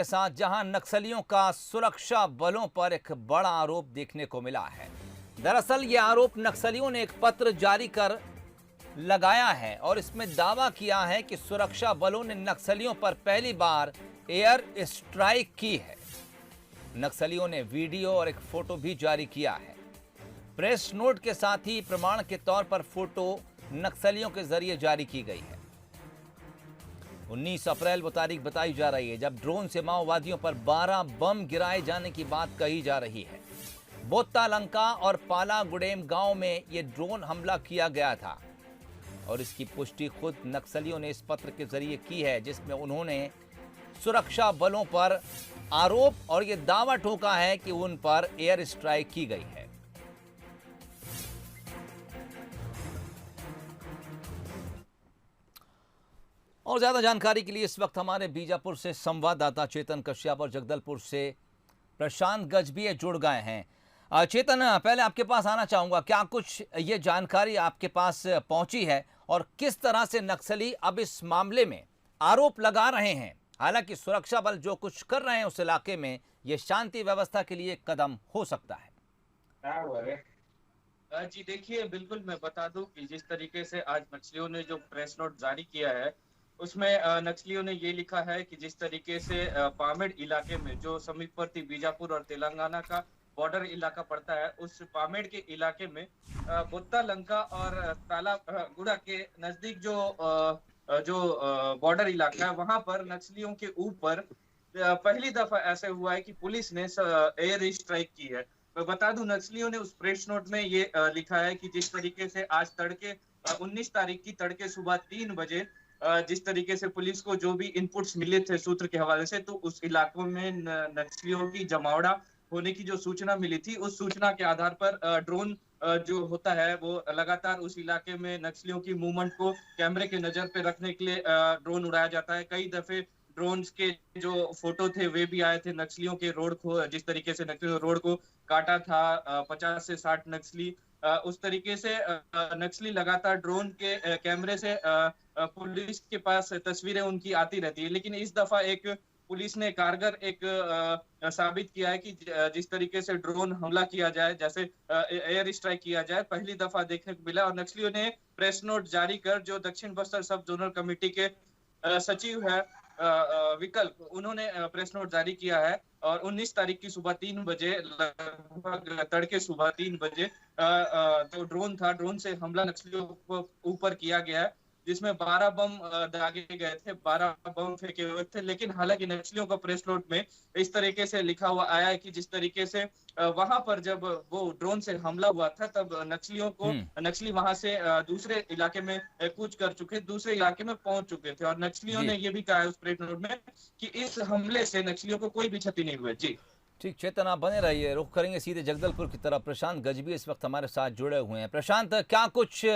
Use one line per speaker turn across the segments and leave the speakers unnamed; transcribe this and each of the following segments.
के साथ जहां नक्सलियों का सुरक्षा बलों पर एक बड़ा आरोप देखने को मिला है। दरअसल ये आरोप नक्सलियों ने एक पत्र जारी कर लगाया है और इसमें दावा किया है कि सुरक्षा बलों ने नक्सलियों पर पहली बार एयर स्ट्राइक की है। नक्सलियों ने वीडियो और एक फोटो भी जारी किया है। प्रेस नोट के साथ ही प्रमाण के तौर पर फोटो नक्सलियों के जरिए जारी की गई है। 19 अप्रैल वो तारीख बताई जा रही है जब ड्रोन से माओवादियों पर 12 बम गिराए जाने की बात कही जा रही है। बोत्ता लंका और पाला गुडेम गांव में ये ड्रोन हमला किया गया था और इसकी पुष्टि खुद नक्सलियों ने इस पत्र के जरिए की है, जिसमें उन्होंने सुरक्षा बलों पर आरोप और ये दावा ठोका है कि उन पर एयर स्ट्राइक की गई है। और ज्यादा जानकारी के लिए इस वक्त हमारे बीजापुर से संवाददाता चेतन कश्यप और जगदलपुर से प्रशांत गजभिये जुड़ गए हैं। चेतन, पहले आपके पास आना चाहूंगा, क्या कुछ ये जानकारी आपके पास पहुंची है और किस तरह से नक्सली अब इस मामले में आरोप लगा रहे हैं? हालांकि सुरक्षा बल जो कुछ कर रहे हैं उस इलाके में, ये शांति व्यवस्था के लिए एक कदम हो सकता है।
जी देखिए, बिल्कुल मैं बता दूं कि जिस तरीके से आज नक्सलियों ने जो प्रेस नोट जारी किया है उसमें नक्सलियों ने ये लिखा है कि जिस तरीके से पामेड़ इलाके में जो समीपवर्ती बीजापुर और तेलंगाना का बॉर्डर इलाका पड़ता है, उस पामेड़ के इलाके में बोत्ता लंका और ताला गुड़ा के नजदीक जो बॉर्डर इलाका है वहां पर नक्सलियों के ऊपर पहली दफा ऐसे हुआ है कि पुलिस ने एयर स्ट्राइक की है। मैं बता दूं, नक्सलियों ने उस प्रेस नोट में ये लिखा है कि जिस तरीके से आज तड़के 19 तारीख की तड़के सुबह 3 बजे जिस तरीके से पुलिस को जो भी इनपुट्स मिले थे सूत्र के हवाले से, तो उस इलाकों में नक्सलियों की जमावड़ा होने की जो सूचना मिली थी, उस सूचना के आधार पर ड्रोन जो होता है वो लगातार उस इलाके में नक्सलियों की मूवमेंट को कैमरे के नजर पे रखने के लिए ड्रोन उड़ाया जाता है। कई दफे ड्रोन्स के जो फोटो थे वे भी आए थे नक्सलियों के रोड को, जिस तरीके से नक्सलियों रोड को काटा था 50 से 60 नक्सली। उस तरीके से नक्सली लगातार ड्रोन के कैमरे से पुलिस के पास तस्वीरें उनकी आती रहती है, लेकिन इस दफा एक पुलिस ने कारगर एक साबित किया है कि जिस तरीके से ड्रोन हमला किया जाए, जैसे एयर स्ट्राइक किया जाए, पहली दफा देखने को मिला। और नक्सलियों ने प्रेस नोट जारी कर जो दक्षिण बस्तर सब जोनल कमेटी के सचिव है विकल्प, उन्होंने प्रेस नोट जारी किया है और 19 तारीख की सुबह 3 बजे, लगभग तड़के सुबह 3 बजे जो ड्रोन था, ड्रोन से हमला नक्सलियों को ऊपर किया गया है, जिसमें 12 बम दागे गए थे, 12 बम फेंके हुए थे। लेकिन हालांकि नक्सलियों का प्रेस नोट में इस तरीके से लिखा हुआ आया है कि जिस तरीके से वहां पर जब वो ड्रोन से हमला हुआ था तब नक्सली वहां से दूसरे इलाके में कूच कर चुके, दूसरे इलाके में पहुंच चुके थे। और नक्सलियों ने ये भी कहा है उस प्रेस नोट में कि इस हमले से नक्सलियों को कोई भी क्षति नहीं हुई। जी
ठीक, चेतन आप बने रहिए, रुख करेंगे सीधे जगदलपुर की तरफ। प्रशांत गजभिये इस वक्त हमारे साथ जुड़े हुए हैं। प्रशांत, क्या कुछ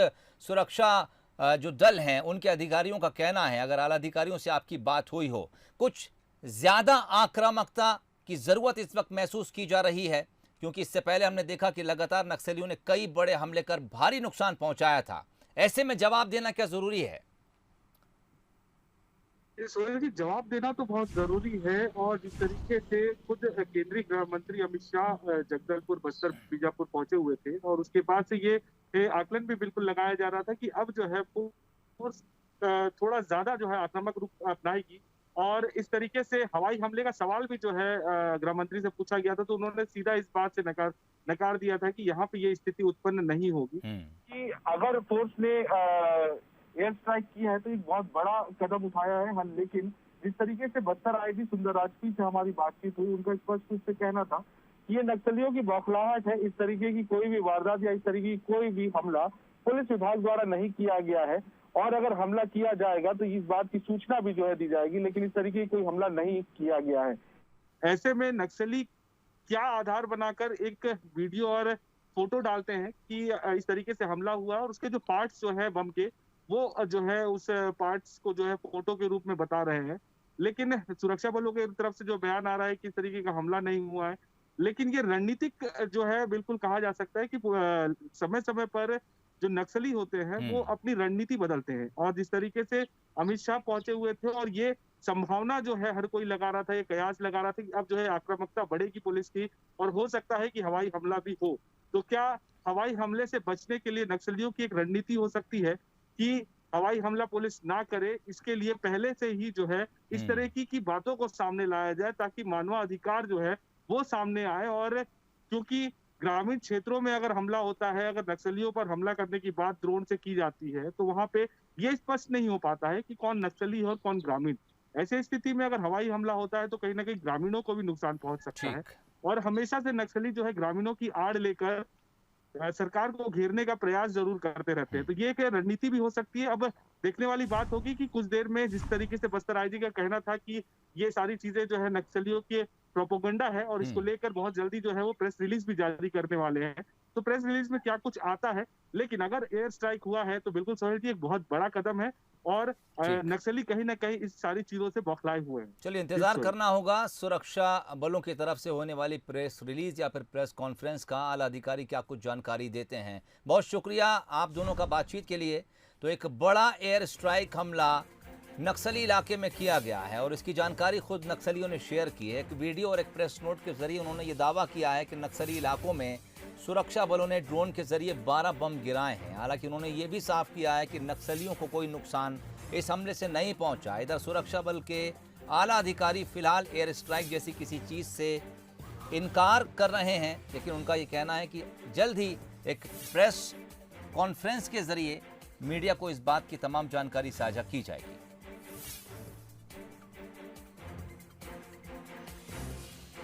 सुरक्षा जो दल हैं उनके अधिकारियों का कहना है, अगर आला अधिकारियों से आपकी बात हुई हो, कुछ ज्यादा आक्रामकता की जरूरत इस वक्त महसूस की जा रही है? क्योंकि इससे पहले हमने देखा कि लगातार नक्सलियों ने कई बड़े हमले कर भारी नुकसान पहुंचाया था। ऐसे में जवाब देना क्या जरूरी है?
कि जवाब देना तो बहुत जरूरी है। और जिस तरीके से खुद केंद्रीय गृह मंत्री अमित शाह जगदलपुर, बस्तर, बीजापुर पहुंचे हुए थे और उसके बाद से ये आकलन भी बिल्कुल लगाया जा रहा था कि अब जो है फोर्स थोड़ा ज्यादा जो है आक्रामक रूप अपनाएगी। और इस तरीके से हवाई हमले का सवाल भी जो है गृह मंत्री से पूछा गया था, तो उन्होंने सीधा इस बात से नकार दिया था कि यहाँ पे ये स्थिति उत्पन्न नहीं होगी। कि अगर फोर्स ने एयर स्ट्राइक की है तो एक बहुत बड़ा कदम उठाया है। हाँ, लेकिन जिस तरीके से बस्तर आईजी सुंदर राजपी से हमारी बातचीत हुई, उनका स्पष्ट रूप से कहना था कि ये नक्सलियों की बौखलाहट है। इस तरीके की कोई भी वारदात या इस तरीके की कोई भी हमला पुलिस विभाग द्वारा नहीं किया गया है, और अगर हमला किया जाएगा तो इस बात की सूचना भी जो है दी जाएगी, लेकिन इस तरीके की कोई हमला नहीं किया गया है। ऐसे में नक्सली क्या आधार बनाकर एक वीडियो और फोटो डालते हैं कि इस तरीके से हमला हुआ, और उसके जो पार्ट्स जो है बम के, वो जो है उस पार्ट्स को जो है फोटो के रूप में बता रहे हैं। लेकिन सुरक्षा बलों की तरफ से जो बयान आ रहा है कि इस तरीके का हमला नहीं हुआ है। लेकिन ये रणनीतिक जो है बिल्कुल कहा जा सकता है कि समय समय पर जो नक्सली होते हैं वो अपनी रणनीति बदलते हैं। और जिस तरीके से अमित शाह पहुंचे हुए थे और ये संभावना जो है हर कोई लगा रहा था, ये कयास लगा रहा था कि अब जो है आक्रामकता बढ़ेगी पुलिस की और हो सकता है कि हवाई हमला भी हो। तो क्या हवाई हमले से बचने के लिए नक्सलियों की एक रणनीति हो सकती है कि हवाई हमला पुलिस ना करे, इसके लिए पहले से ही जो है इस तरह की बातों को सामने लाया जाए ताकि मानवाधिकार जो है वो सामने आए। और क्योंकि ग्रामीण क्षेत्रों में अगर हमला होता है, अगर नक्सलियों पर हमला करने की बात ड्रोन से की जाती है, तो वहां पे ये स्पष्ट नहीं हो पाता है कि कौन नक्सली है और कौन ग्रामीण। ऐसे स्थिति में अगर हवाई हमला होता है तो कहीं ना कहीं ग्रामीणों को भी नुकसान पहुंच सकता है। और हमेशा से नक्सली जो है ग्रामीणों की आड़ लेकर सरकार को घेरने का प्रयास जरूर करते रहते हैं। तो ये एक रणनीति भी हो सकती है। अब देखने वाली बात होगी कि कुछ देर में जिस तरीके से बस्तर आईजी का कहना था कि ये सारी चीजें जो है नक्सलियों के प्रोपोगंडा है और इसको लेकर बहुत जल्दी जो है वो प्रेस रिलीज भी जारी करने वाले हैं। तो प्रेस रिलीज में क्या कुछ आता है, लेकिन अगर एयर स्ट्राइक हुआ है तो बिल्कुल सोहेल जी एक बहुत बड़ा कदम है और नक्सली कहीं ना कहीं इस सारी चीजों से बौखलाए हुए हैं।
चलिए इंतजार करना होगा सुरक्षा बलों की तरफ से होने वाली प्रेस रिलीज या फिर प्रेस कॉन्फ्रेंस का, आला अधिकारी क्या कुछ जानकारी देते हैं। बहुत शुक्रिया आप दोनों का बातचीत के लिए। तो एक बड़ा एयर स्ट्राइक हमला नक्सली इलाके में किया गया है और इसकी जानकारी खुद नक्सलियों ने शेयर की है। एक वीडियो और एक प्रेस नोट के जरिए उन्होंने ये दावा किया है कि नक्सली इलाकों में सुरक्षा बलों ने ड्रोन के जरिए 12 बम गिराए हैं। हालांकि उन्होंने ये भी साफ किया है कि नक्सलियों को कोई नुकसान इस हमले से नहीं पहुंचा। इधर सुरक्षा बल के आला अधिकारी फिलहाल एयर स्ट्राइक जैसी किसी चीज़ से इनकार कर रहे हैं, लेकिन उनका ये कहना है कि जल्द ही एक प्रेस कॉन्फ्रेंस के जरिए मीडिया को इस बात की तमाम जानकारी साझा की जाएगी।